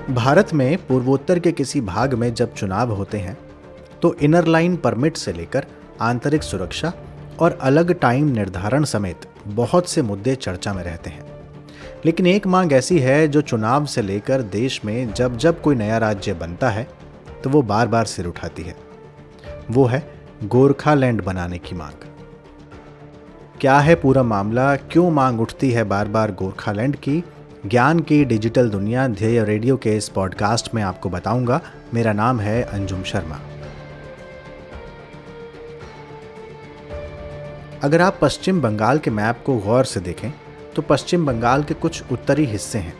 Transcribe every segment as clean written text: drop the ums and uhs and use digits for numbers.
भारत में पूर्वोत्तर के किसी भाग में जब चुनाव होते हैं तो इनर लाइन परमिट से लेकर आंतरिक सुरक्षा और अलग टाइम निर्धारण समेत बहुत से मुद्दे चर्चा में रहते हैं। लेकिन एक मांग ऐसी है जो चुनाव से लेकर देश में जब जब कोई नया राज्य बनता है तो वो बार बार सिर उठाती है। वो है गोरखालैंड बनाने की मांग। क्या है पूरा मामला, क्यों मांग उठती है बार बार गोरखालैंड की? ज्ञान की डिजिटल दुनिया ध्येय रेडियो के इस पॉडकास्ट में आपको बताऊंगा। मेरा नाम है अंजुम शर्मा। अगर आप पश्चिम बंगाल के मैप को गौर से देखें तो पश्चिम बंगाल के कुछ उत्तरी हिस्से हैं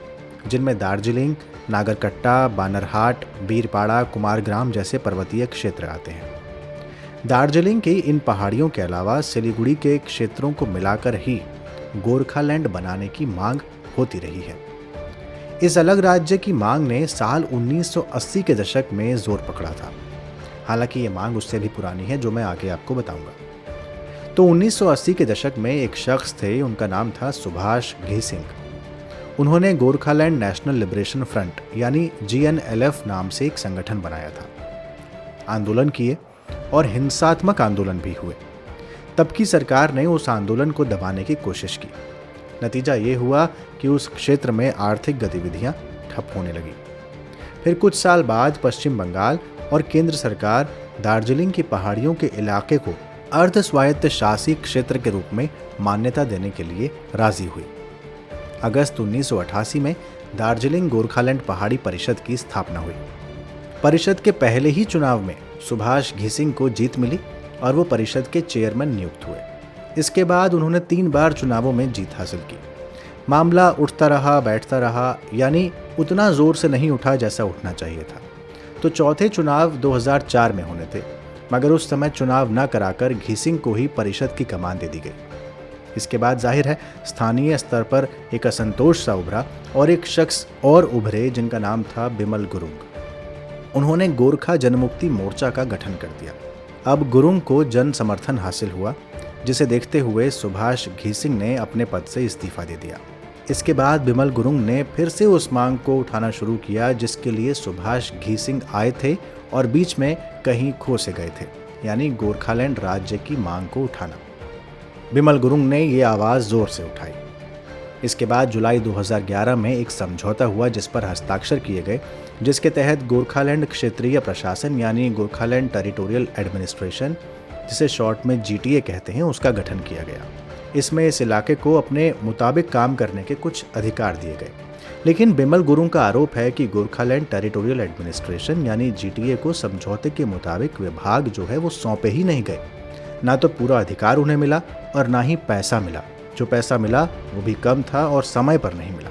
जिनमें दार्जिलिंग, नागरकट्टा, बानरहाट, बीरपाड़ा, कुमारग्राम जैसे पर्वतीय क्षेत्र आते हैं। दार्जिलिंग की इन पहाड़ियों के अलावा सिलीगुड़ी के क्षेत्रों को मिलाकर ही गोरखालैंड बनाने की मांग होती रही है। इस अलग राज्य की मांग ने साल 1980 के दशक में जोर पकड़ा था। हालांकि ये मांग उससे भी पुरानी है, जो मैं आगे आपको बताऊंगा। तो 1980 के दशक में एक शख्स थे, उनका नाम था सुभाष घीसिंग। उन्होंने गोरखालैंड नेशनल लिबरेशन फ्रंट यानी GNLF नाम से एक संगठन बनाया था। आंदोलन किए और हिंसात्मक आंदोलन भी हुए। तब की सरकार ने उस आंदोलन को दबाने की कोशिश की। नतीजा ये हुआ कि उस क्षेत्र में आर्थिक गतिविधियां ठप होने लगी। फिर कुछ साल बाद पश्चिम बंगाल और केंद्र सरकार दार्जिलिंग की पहाड़ियों के इलाके को अर्ध स्वायत्त शासी क्षेत्र के रूप में मान्यता देने के लिए राजी हुई। अगस्त 1988 में दार्जिलिंग गोरखालैंड पहाड़ी परिषद की स्थापना हुई। परिषद के पहले ही चुनाव में सुभाष घीसिंग को जीत मिली और वो परिषद के चेयरमैन नियुक्त हुए। इसके बाद उन्होंने 3 बार चुनावों में जीत हासिल की। मामला उठता रहा बैठता रहा, यानी उतना जोर से नहीं उठा जैसा उठना चाहिए था। तो चौथे चुनाव 2004 में होने थे, मगर उस समय चुनाव न कराकर घीसिंग को ही परिषद की कमान दे दी गई। इसके बाद जाहिर है स्थानीय स्तर पर एक असंतोष सा उभरा और एक शख्स और उभरे जिनका नाम था बिमल गुरुंग। उन्होंने गोरखा जनमुक्ति मोर्चा का गठन कर दिया। अब गुरुंग को जन समर्थन हासिल हुआ, जिसे देखते हुए सुभाष घीसिंग ने अपने पद से इस्तीफा दे दिया। इसके बाद बिमल गुरुंग ने फिर से उस मांग को उठाना शुरू किया जिसके लिए सुभाष घीसिंग आए थे और बीच में कहीं खो से गए थे, यानी गोरखालैंड राज्य की मांग को उठाना। बिमल गुरुंग ने ये आवाज़ जोर से उठाई। इसके बाद जुलाई 2011 में एक समझौता हुआ जिस पर हस्ताक्षर किए गए, जिसके तहत गोरखालैंड क्षेत्रीय प्रशासन यानी गोरखालैंड टेरिटोरियल एडमिनिस्ट्रेशन, जिसे शॉर्ट में GTA कहते हैं, उसका गठन किया गया। इसमें इस इलाके को अपने मुताबिक काम करने के कुछ अधिकार दिए गए। लेकिन बिमल गुरुंग का आरोप है कि गोरखालैंड टेरिटोरियल एडमिनिस्ट्रेशन यानी GTA को समझौते के मुताबिक विभाग जो है वो सौंपे ही नहीं गए। ना तो पूरा अधिकार उन्हें मिला और ना ही पैसा मिला। जो पैसा मिला वो भी कम था और समय पर नहीं मिला।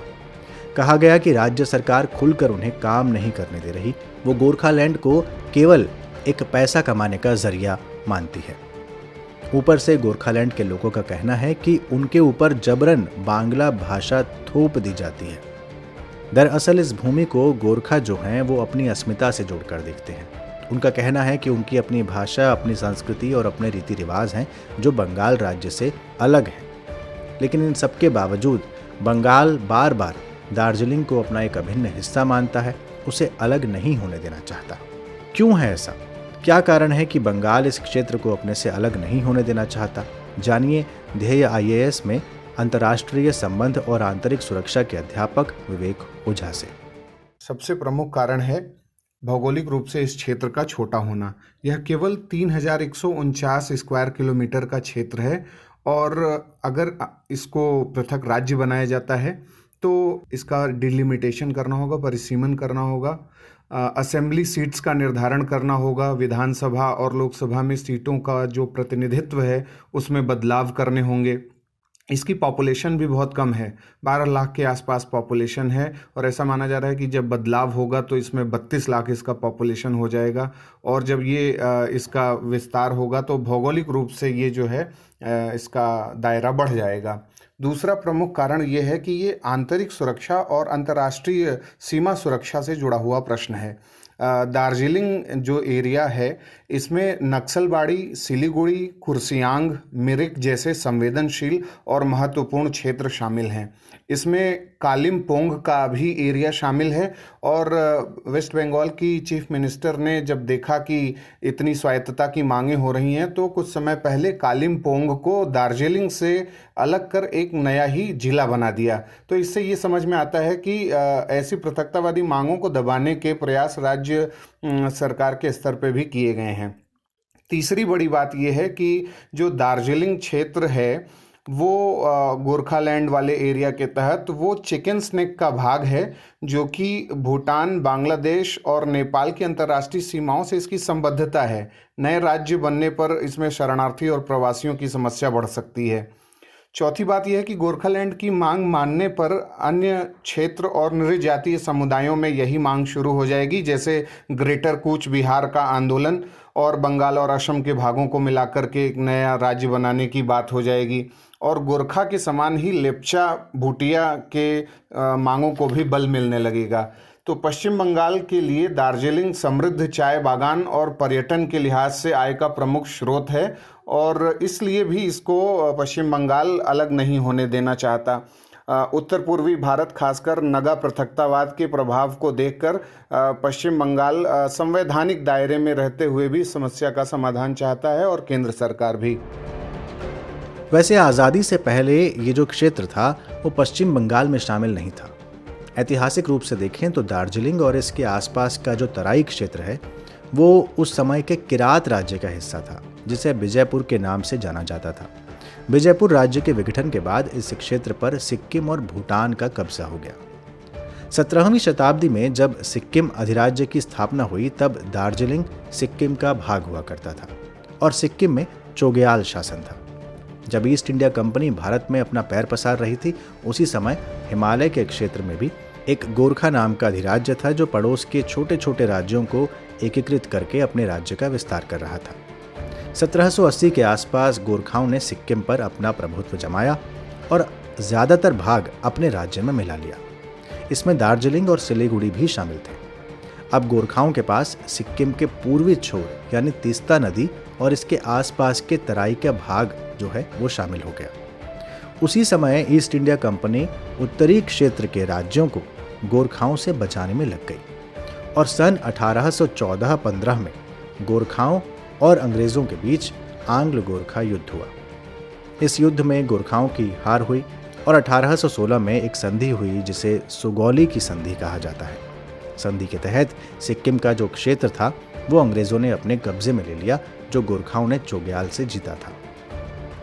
कहा गया कि राज्य सरकार खुलकर उन्हें काम नहीं करने दे रही, वो गोरखालैंड को केवल एक पैसा कमाने का जरिया मानती है। ऊपर से गोरखालैंड के लोगों का कहना है कि उनके ऊपर जबरन बांग्ला भाषा थोप दी जाती है। दरअसल इस भूमि को गोरखा जो हैं वो अपनी अस्मिता से जोड़कर देखते हैं। उनका कहना है कि उनकी अपनी भाषा, अपनी संस्कृति और अपने रीति रिवाज हैं जो बंगाल राज्य से अलग हैं। लेकिन इन सबके बावजूद बंगाल बार बार दार्जिलिंग को अपना एक अभिन्न हिस्सा मानता है, उसे अलग नहीं होने देना चाहता। क्यों है ऐसा? क्या कारण है कि बंगाल इस क्षेत्र को अपने से अलग नहीं होने देना चाहता? जानिए ध्येय IAS में अंतर्राष्ट्रीय संबंध और आंतरिक सुरक्षा के अध्यापक विवेक ओझा से। सबसे प्रमुख कारण है भौगोलिक रूप से इस क्षेत्र का छोटा होना। यह केवल 3149 स्क्वायर किलोमीटर का क्षेत्र है और अगर इसको पृथक राज्य बनाया जाता है तो इसका डिलिमिटेशन करना होगा, परिसीमन करना होगा, असेंबली सीट्स का निर्धारण करना होगा, विधानसभा और लोकसभा में सीटों का जो प्रतिनिधित्व है उसमें बदलाव करने होंगे। इसकी पॉपुलेशन भी बहुत कम है, 12 लाख के आसपास पॉपुलेशन है और ऐसा माना जा रहा है कि जब बदलाव होगा तो इसमें 32 लाख इसका पॉपुलेशन हो जाएगा और जब ये इसका विस्तार होगा तो भौगोलिक रूप से ये जो है इसका दायरा बढ़ जाएगा। दूसरा प्रमुख कारण ये है कि ये आंतरिक सुरक्षा और अंतर्राष्ट्रीय सीमा सुरक्षा से जुड़ा हुआ प्रश्न है। दार्जिलिंग जो एरिया है इसमें नक्सलबाड़ी, सिलीगुड़ी, कुर्सियांग, मिरिक जैसे संवेदनशील और महत्वपूर्ण क्षेत्र शामिल हैं। इसमें कालिम्पोंग का भी एरिया शामिल है। और वेस्ट बंगाल की चीफ मिनिस्टर ने जब देखा कि इतनी स्वायत्तता की मांगें हो रही हैं तो कुछ समय पहले कालिम्पोंग को दार्जिलिंग से अलग कर एक नया ही जिला बना दिया। तो इससे ये समझ में आता है कि ऐसी पृथकतावादी मांगों को दबाने के प्रयास राज्य सरकार के स्तर पर भी किए गए हैं। तीसरी बड़ी बात यह है कि जो दार्जिलिंग क्षेत्र है वो गोरखालैंड वाले एरिया के तहत वो चिकन स्नेक का भाग है, जो कि भूटान, बांग्लादेश और नेपाल की अंतर्राष्ट्रीय सीमाओं से इसकी संबद्धता है। नए राज्य बनने पर इसमें शरणार्थी और प्रवासियों की समस्या बढ़ सकती है। चौथी बात यह है कि गोरखालैंड की मांग मानने पर अन्य क्षेत्र और नृजातीय समुदायों में यही मांग शुरू हो जाएगी, जैसे ग्रेटर कूच बिहार का आंदोलन और बंगाल और असम के भागों को मिलाकर के एक नया राज्य बनाने की बात हो जाएगी। और गोरखा के समान ही लेप्चा भूटिया के मांगों को भी बल मिलने लगेगा। तो पश्चिम बंगाल के लिए दार्जिलिंग समृद्ध चाय बागान और पर्यटन के लिहाज से आय का प्रमुख स्रोत है और इसलिए भी इसको पश्चिम बंगाल अलग नहीं होने देना चाहता। उत्तर पूर्वी भारत खासकर नगा पृथकतावाद के प्रभाव को देखकर पश्चिम बंगाल संवैधानिक दायरे में रहते हुए भी समस्या का समाधान चाहता है और केंद्र सरकार भी। वैसे आज़ादी से पहले ये जो क्षेत्र था वो पश्चिम बंगाल में शामिल नहीं था। ऐतिहासिक रूप से देखें तो दार्जिलिंग और इसके आसपास का जो तराई क्षेत्र है वो उस समय के किरात राज्य का हिस्सा था, जिसे विजयपुर के नाम से जाना जाता था। विजयपुर राज्य के विघटन के बाद इस क्षेत्र पर सिक्किम और भूटान का कब्जा हो गया। 17वीं शताब्दी में जब सिक्किम अधिराज्य की स्थापना हुई तब दार्जिलिंग सिक्किम का भाग हुआ करता था और सिक्किम में चोग्याल शासन था। जब ईस्ट इंडिया कंपनी भारत में अपना पैर पसार रही थी उसी समय हिमालय के क्षेत्र में भी एक गोरखा नाम का अधिराज्य था जो पड़ोस के छोटे छोटे राज्यों को एकीकृत करके अपने राज्य का विस्तार कर रहा था। 1780 के आसपास गोरखाओं ने सिक्किम पर अपना प्रभुत्व जमाया और ज़्यादातर भाग अपने राज्य में मिला लिया। इसमें दार्जिलिंग और सिलीगुड़ी भी शामिल थे। अब गोरखाओं के पास सिक्किम के पूर्वी छोर यानी तीस्ता नदी और इसके आसपास के तराई का भाग जो है वो शामिल हो गया। उसी समय ईस्ट इंडिया कंपनी उत्तरी क्षेत्र के राज्यों को गोरखाओं से बचाने में लग गई और सन 1814-15 में गोरखाओं और अंग्रेज़ों के बीच आंग्ल गोरखा युद्ध हुआ। इस युद्ध में गोरखाओं की हार हुई और 1816 में एक संधि हुई जिसे सुगौली की संधि कहा जाता है। संधि के तहत सिक्किम का जो क्षेत्र था वो अंग्रेज़ों ने अपने कब्जे में ले लिया, जो गोरखाओं ने चोग्याल से जीता था।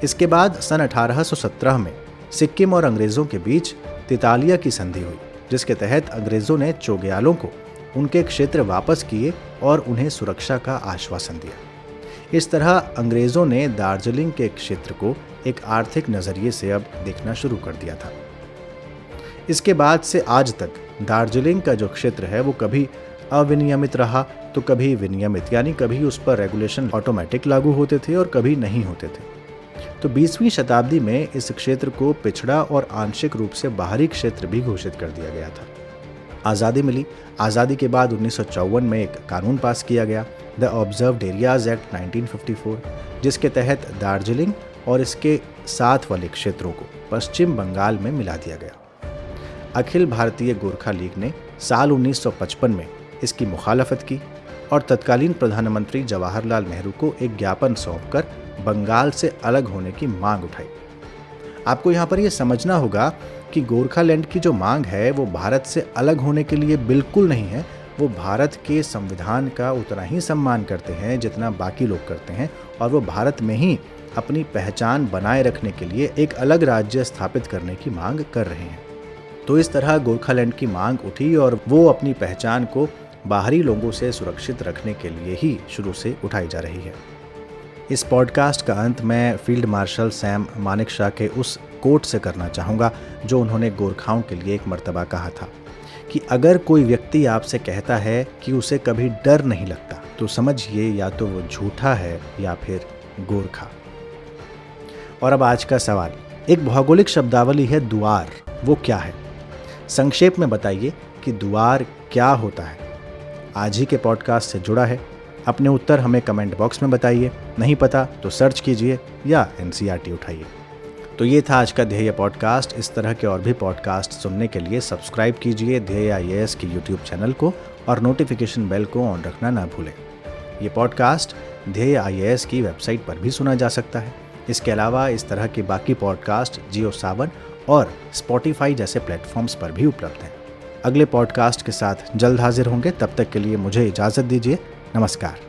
इसके बाद सन 1817 में सिक्किम और अंग्रेज़ों के बीच तितालिया की संधि हुई, जिसके तहत अंग्रेज़ों ने चोग्यालों को उनके क्षेत्र वापस किए और उन्हें सुरक्षा का आश्वासन दिया। इस तरह अंग्रेज़ों ने दार्जिलिंग के क्षेत्र को एक आर्थिक नज़रिए से अब देखना शुरू कर दिया था। इसके बाद से आज तक दार्जिलिंग का जो क्षेत्र है वो कभी अविनियमित रहा तो कभी विनियमित, यानी कभी उस पर रेगुलेशन ऑटोमेटिक लागू होते थे और कभी नहीं होते थे। तो 20वीं शताब्दी में इस क्षेत्र को पिछड़ा और आंशिक रूप से बाहरी क्षेत्र भी घोषित कर दिया गया था। आज़ादी मिली। आज़ादी के बाद 1954 में एक कानून पास किया गया, द ऑब्जर्व्ड एरियाज एक्ट 1954, जिसके तहत दार्जिलिंग और इसके साथ वाले क्षेत्रों को पश्चिम बंगाल में मिला दिया गया। अखिल भारतीय गोरखा लीग ने साल 1955 में इसकी मुखालफत की और तत्कालीन प्रधानमंत्री जवाहरलाल नेहरू को एक ज्ञापन सौंपकर बंगाल से अलग होने की मांग उठाई। आपको यहाँ पर यह समझना होगा कि गोरखालैंड की जो मांग है वो भारत से अलग होने के लिए बिल्कुल नहीं है। वो भारत के संविधान का उतना ही सम्मान करते हैं जितना बाकी लोग करते हैं और वो भारत में ही अपनी पहचान बनाए रखने के लिए एक अलग राज्य स्थापित करने की मांग कर रहे हैं। तो इस तरह गोरखालैंड की मांग उठी और वो अपनी पहचान को बाहरी लोगों से सुरक्षित रखने के लिए ही शुरू से उठाई जा रही है। इस पॉडकास्ट का अंत मैं फील्ड मार्शल सैम मानेकशॉ के उस कोट से करना चाहूँगा जो उन्होंने गोरखाओं के लिए एक मर्तबा कहा था कि अगर कोई व्यक्ति आपसे कहता है कि उसे कभी डर नहीं लगता तो समझिए या तो वो झूठा है या फिर गोरखा। और अब आज का सवाल, एक भौगोलिक शब्दावली है दुआर, वो क्या है? संक्षेप में बताइए कि दुआर क्या होता है। आज ही के पॉडकास्ट से जुड़ा है। अपने उत्तर हमें कमेंट बॉक्स में बताइए। नहीं पता तो सर्च कीजिए या एनसीईआरटी उठाइए। तो ये था आज का ध्येय पॉडकास्ट। इस तरह के और भी पॉडकास्ट सुनने के लिए सब्सक्राइब कीजिए ध्येय IAS की यूट्यूब चैनल को और नोटिफिकेशन बेल को ऑन रखना ना भूलें। ये पॉडकास्ट ध्येय IAS की वेबसाइट पर भी सुना जा सकता है। इसके अलावा इस तरह के बाकी पॉडकास्ट जियो सावन और स्पॉटिफाई जैसे प्लेटफॉर्म्स पर भी उपलब्ध हैं। अगले पॉडकास्ट के साथ जल्द हाजिर होंगे। तब तक के लिए मुझे इजाज़त दीजिए। नमस्कार।